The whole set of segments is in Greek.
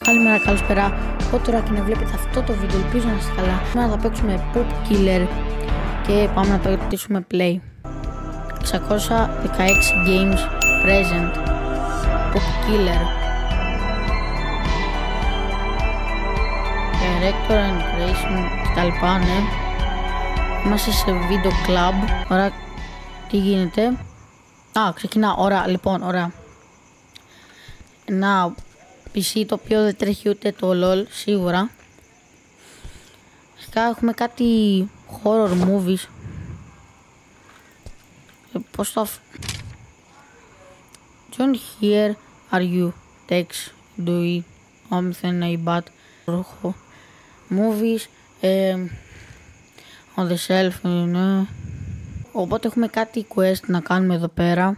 Καλημέρα, καλησπέρα. Εγώ τώρα και να βλέπετε αυτό το βίντεο, ελπίζω να είστε καλά. Σήμερα θα παίξουμε Pop Killer και πάμε να το πατήσουμε play. 616 games present. Pop Killer. Director and creation κτλ. Ναι. Είμαστε σε βίντεο club. Ωραία, τι γίνεται? Ξεκινά. Ωραία, λοιπόν, ωραία. Ένα PC το οποίο δεν τρέχει ούτε το LOL, σίγουρα. Φυσικά έχουμε κάτι horror movies. Πώς το... John, here are you. Text, do it. Something bad. Movies. On the shelf. Οπότε έχουμε κάτι quest να κάνουμε εδώ πέρα.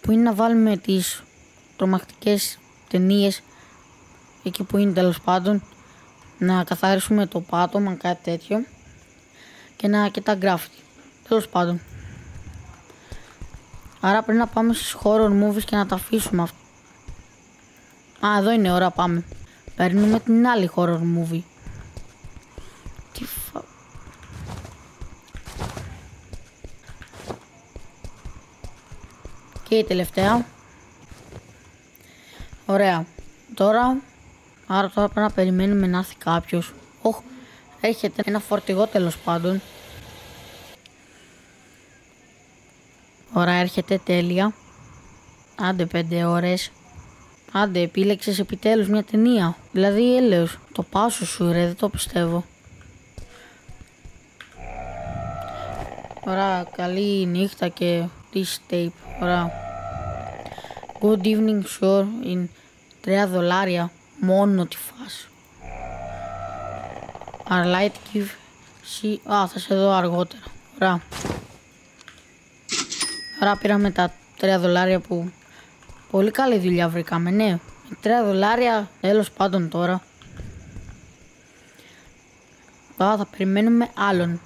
Που είναι να βάλουμε τις τρομακτικές ταινίες εκεί που είναι, τέλος πάντων, να καθαρίσουμε το πάτωμα, κάτι τέτοιο, και τα graffiti, τέλος πάντων. Άρα πρέπει να πάμε στις horror movies και να τα αφήσουμε αυτό. Εδώ είναι, ώρα, πάμε. Παίρνουμε την άλλη horror movie. Και η τελευταία. Ωραία. Άρα τώρα πρέπει να περιμένουμε να έρθει κάποιος. Έρχεται ένα φορτηγό, τέλος πάντων. Ωραία, έρχεται, τέλεια. Άντε 5 ώρες. Άντε, επίλεξες επιτέλους μια ταινία. Δηλαδή, έλεος. Το πάσο σου, ρε, δεν το πιστεύω. Ωραία, καλή νύχτα και this tape. Ωραία. Good evening, sure, in $3 μόνο τη φάση. Our light give see... θα σε δω αργότερα. Ωραία. Άρα πήραμε τα $3 που... Πολύ καλή δουλειά βρήκαμε, ναι. $3, τέλος πάντων τώρα. Τώρα θα περιμένουμε άλλον.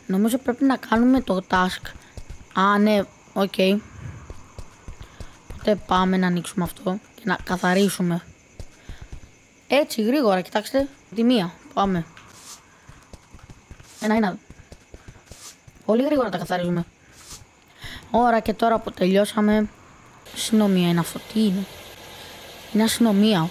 Νομίζω πρέπει να κάνουμε το task. Ναι, οκ. Οπότε πάμε να ανοίξουμε αυτό και να καθαρίσουμε. Έτσι γρήγορα, κοιτάξτε. Τη μία, πάμε. Ένα. Πολύ γρήγορα τα καθαρίζουμε. Ωραία, και τώρα που τελειώσαμε. Αστυνομία είναι αυτό, τι είναι? Είναι αστυνομία.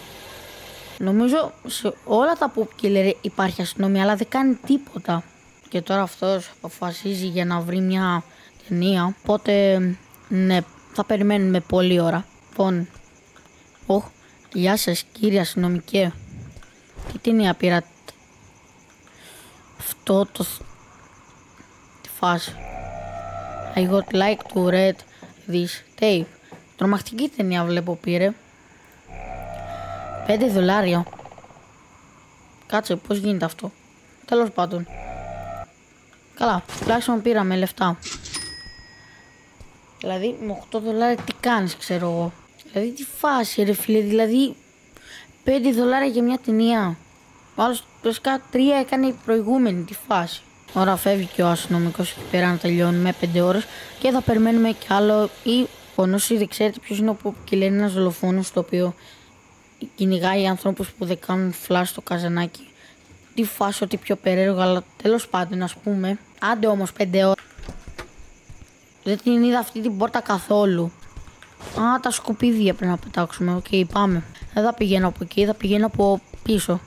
Νομίζω σε όλα τα Pop Killer υπάρχει αστυνομία, αλλά δεν κάνει τίποτα. Και τώρα αυτός αποφασίζει για να βρει μια ταινία. Οπότε, ναι, θα περιμένουμε πολλή ώρα. Λοιπόν, γεια σας κύριε αστυνομικέ. Τι ταινία πήρατε? Αυτό το... τη φάση. I would like to read this tape. Τρομακτική ταινία βλέπω πήρε. $5. Κάτσε, πώς γίνεται αυτό? Τέλος πάντων. Καλά, τουλάχιστον πήραμε λεφτά. Δηλαδή με $8 τι κάνεις, ξέρω εγώ? Δηλαδή τι φάση, ρε φίλε, δηλαδή $5 για μια ταινία. Άλλος βασικά 3 έκανε η προηγούμενη, τη φάση. Ώρα φεύγει και ο αστυνομικός εκεί πέρα να τελειώνουμε 5 ώρες και θα περιμένουμε κι άλλο. Ή όσοι δεν ξέρετε ποιος είναι ο Pop Killer, είναι ένας δολοφόνος το οποίο κυνηγάει ανθρώπους που δεν κάνουν φλάσ στο καζανάκι. Τι φάση, ό,τι πιο περίεργο, αλλά τέλος πάντων, ας πούμε. Άντε όμως 5 ώρες. Δεν την είδα αυτή την πόρτα καθόλου. Τα σκουπίδια πρέπει να πετάξουμε. Οκ, πάμε. Δεν θα πηγαίνω από εκεί, θα πηγαίνω από πίσω.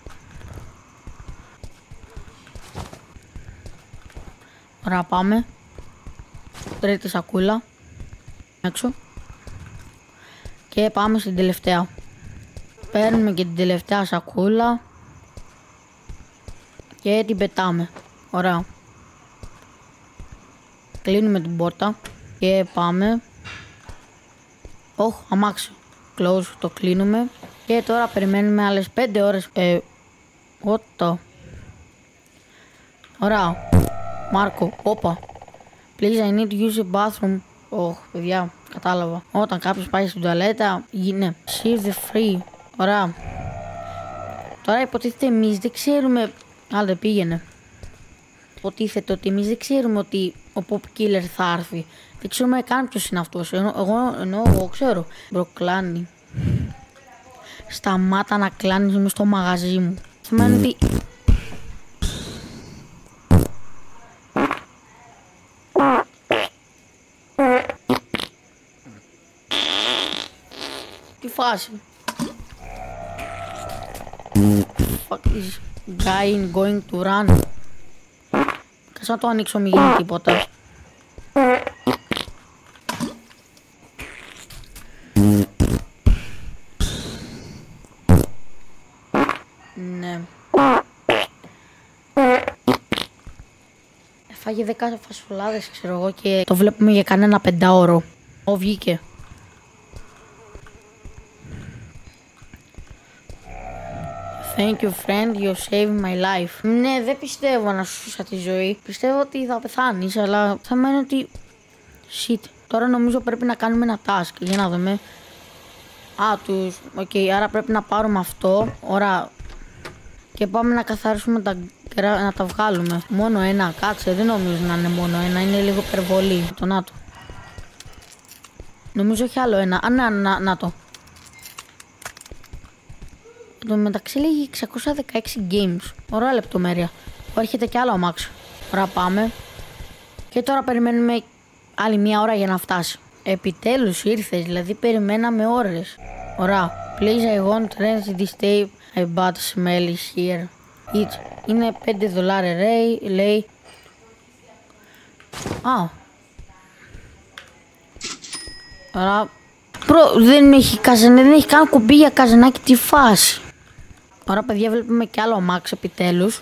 Ωραία, πάμε. Τρίτη σακούλα. Έξω. Και πάμε στην τελευταία. Παίρνουμε και την τελευταία σακούλα. Και την πετάμε. Ωραία. Κλείνουμε την πόρτα. Και πάμε. Αμάξι. Close, το κλείνουμε. Και τώρα περιμένουμε άλλες 5 ώρες. Ωραία. Μάρκο, Please, I need to use a bathroom. Παιδιά, κατάλαβα. Όταν κάποιος πάει στην τουαλέτα, γίνεται. Save the free. Ωραία. Τώρα υποτίθεται εμείς δεν ξέρουμε. Άλλα πήγαινε. Υποτίθεται ότι εμείς δεν ξέρουμε ότι ο Pop Killer θα έρθει. Δεν ξέρουμε καν ποιος είναι αυτός. Εγώ ξέρω. Μπροκλάνι. σταμάτα να κλάνεις μες στο μαγαζί μου. Σημαίνει ότι... Τι φάση. Fuck is guy going to run. Κάτσε να το ανοίξω, μη γίνει τίποτα. Ναι. Έφαγε 10 φασολάδες, ξέρω εγώ, και το βλέπουμε για κανένα 5ωρο. Βγήκε. Thank you friend, you saved my life. Ναι, δεν πιστεύω να σου σώσα τη ζωή. Πιστεύω ότι θα πεθάνεις, αλλά θα μένει ότι... Shit. Τώρα νομίζω πρέπει να κάνουμε ένα task. Για να δούμε. Α, τους... Οκ, άρα πρέπει να πάρουμε αυτό. Ωραία. Και πάμε να καθαρίσουμε να τα βγάλουμε. Μόνο ένα, κάτσε. Δεν νομίζω να είναι μόνο ένα. Είναι λίγο υπερβολή. Το να το. Νομίζω έχει άλλο ένα. Α, να το. Εν τω μεταξύ λέγει 616 games. Ωραία λεπτομέρεια. Έρχεται κι άλλο αμάξι. Ωραία, πάμε. Και τώρα περιμένουμε άλλη μία ώρα για να φτάσει. Επιτέλους ήρθες, δηλαδή περιμέναμε ώρες. Ωραία. Please I want rent this tape. I bought smell is here. Είναι $5 λέει. Α. Ωραία. Δεν έχει καν κουμπί για καζανάκι, τη φάση. Ωραία παιδιά, βλέπουμε κι άλλο αμάξι επιτέλους.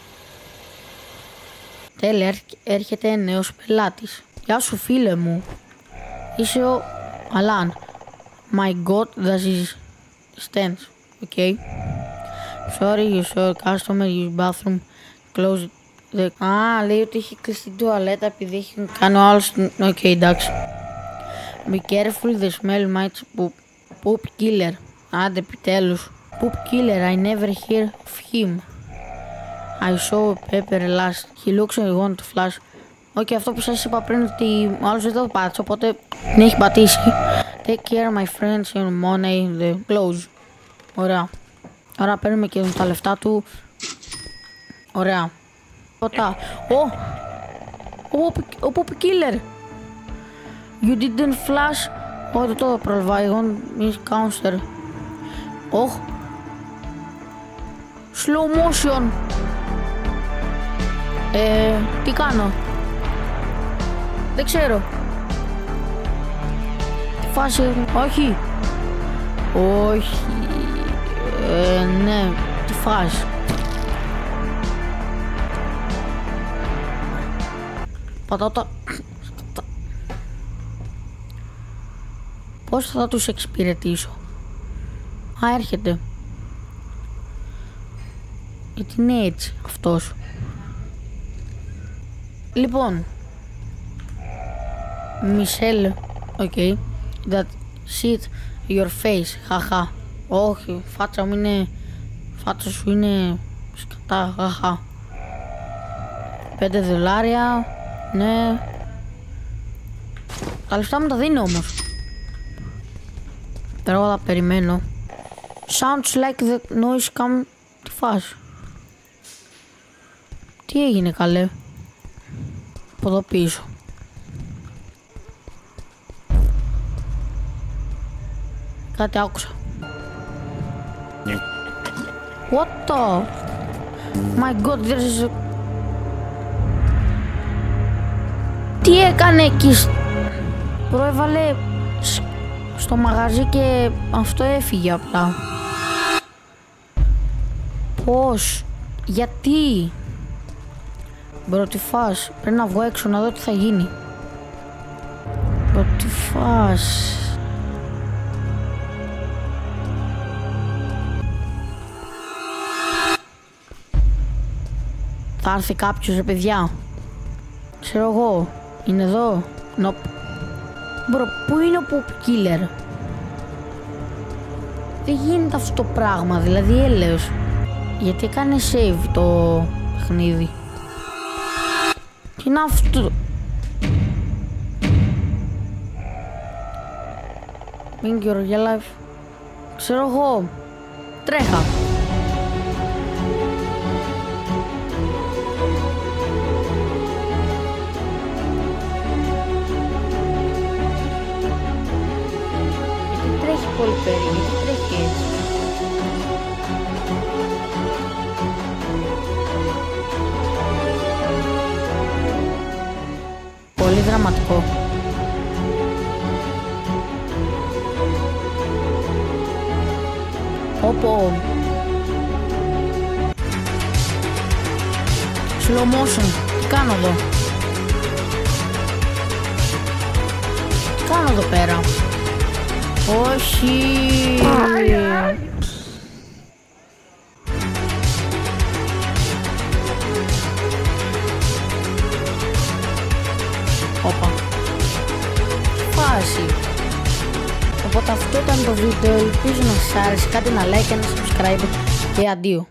Τέλεια, έρχεται νέος πελάτης. Γεια σου φίλε μου. Είσαι ο Αλάν. My god, that is stands. Okay. Sorry, you saw customer, use bathroom, close the... Α, λέει ότι έχει κλείσει την τουαλέτα επειδή έχει κάνει ο άλλος... Οκ, εντάξει. Be careful, the smell might poop killer. Άντε επιτέλους. Poop killer, I never hear of him. I saw a paper last. He looks like want to flash. Οκ, αυτό που σας είπα πριν ότι ο άλλος δεν το πάτησε, οπότε δεν έχει πατήσει. Take care my friends, your money, the clothes. Ωραία. Άρα παίρνουμε και τα λεφτά του. Ωραία. Ποτά. Ο poop killer. You didn't flash. Όχι, το προλαβάει. Εγώ miss counter. Oh. Slow motion. Τι κάνω. Δεν ξέρω. Τι φάση. Όχι. Όχι. Ναι. Τι φάση. Πατάω τα... Πώς θα τους εξυπηρετήσω. Α, έρχεται. Γιατί είναι έτσι αυτός. Λοιπόν. Μισελ. Okay. That shit your face. Χαχα. Όχι. Φάτσα μου είναι... Φάτσα σου είναι... Σκατά. Χαχα. $5. Ναι. Τα λεφτά μου τα δίνω όμως. Τώρα εγώ θα περιμένω. Sounds like the noise come... Τι φας. Τι έγινε καλέ. Από εδώ πίσω. Κάτι άκουσα. What the... My god, there's a... Τι έκανε εκεί. Προέβαλε στο μαγαζί και αυτό έφυγε απλά. Πώς. Γιατί. Μπρο, τι φας. Πρέπει να βγω έξω να δω τι θα γίνει. Μπρο, τι φας. Θα έρθει κάποιος ρε παιδιά. Ξέρω εγώ. Είναι εδώ. Nope. Μπρο, πού είναι ο poop killer. Δεν γίνεται αυτό το πράγμα. Δηλαδή έλεος. Γιατί έκανε save το παιχνίδι. Τι είναι αυτό. Bring your life. Ξέρω εγώ. Τρέχα. Γιατί τρέχει πολύ περί, γιατί τρέχει έτσι. Πολύ δραματικό.Όπο. Slow motion. Τι κάνω εδώ. Τι κάνω εδώ πέρα. Όχι. Όπα. Φάση. Οπότε αυτό ήταν το βίντεο. Ελπίζω να σας άρεσε. Κάντε ένα like, ένα subscribe και αντίο.